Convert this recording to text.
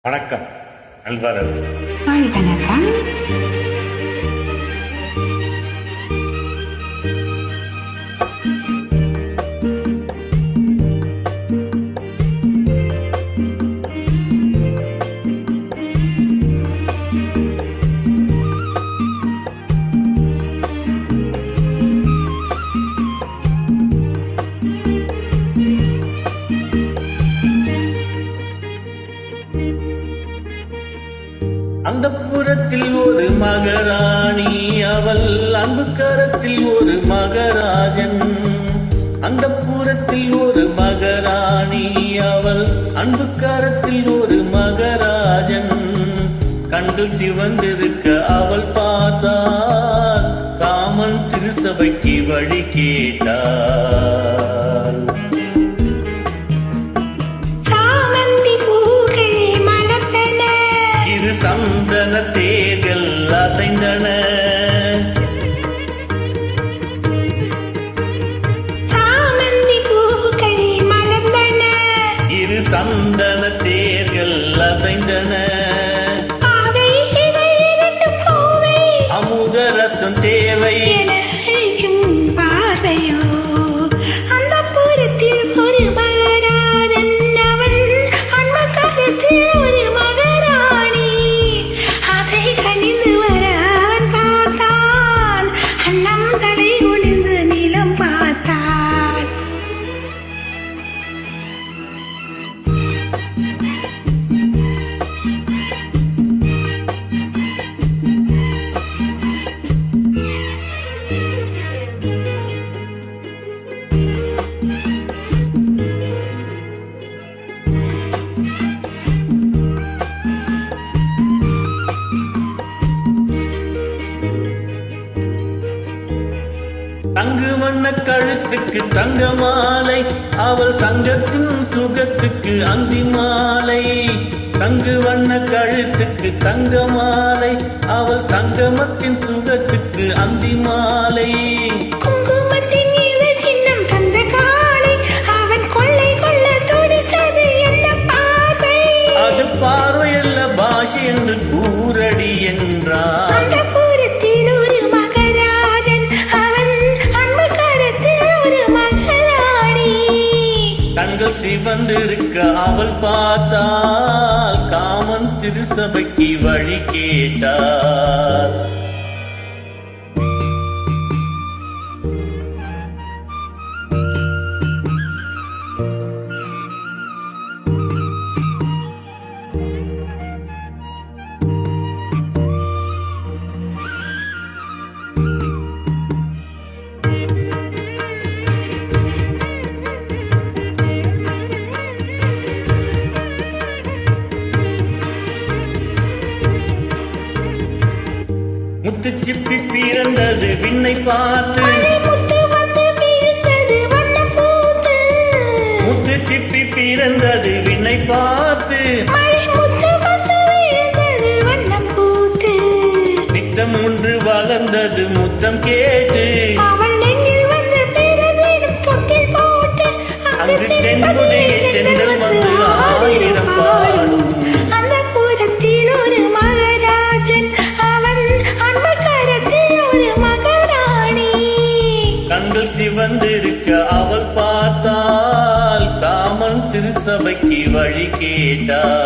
வணக்கம் நல்வரவு. வணக்கம். அந்த புறத்தில் ஒரு மகாராணி, அவள் அன்பு கரத்தில் ஒரு மகராஜன். அந்த புறத்தில் ஒரு மகாராணி, அவள் அன்பு கரத்தில் ஒரு மகராஜன். கண்கள் சிவந்திருக்க அவள் பார்த்தாள், காமன் திருசபைக்கு வழி கேட்டாள். சந்தன தேர்கள் அசைந்தன, இரு சந்தன தேர்கள் அசைந்தன. அமுத ரசம் தேவை தங்கு வண்ண கழுத்துக்கு தங்க மாலை, அவள் சங்கத்தின் சுகத்துக்கு அந்தி மாலை. தங்கு வண்ண கழுத்துக்கு தங்க மாலை, அவள் சங்கமத்தின் சுகத்துக்கு அந்தி மாலை. அது பார்வையல்ல பாஷை என்று கூறடி என்றார். கண்கள் சிவந்திருக்க அவள் பார்த்தால், காமன் திருசபைக்கு வழி கேட்டார். முத்து சிப்பி பிறந்தது விண்ணை பார்த்து, முத்து சிப்பி பிறந்தது விண்ணை பார்த்து. நித்தம் ஒன்று வளர்ந்தது முத்தம் கேட்டு, அங்கு தென்புதையை தென்றல் வந்து ஆயிரம் பாடும். கண்கள் சிவந்திருக்க அவள் பார்த்தால், காமன் திருசபைக்கு வழி கேட்டாள்.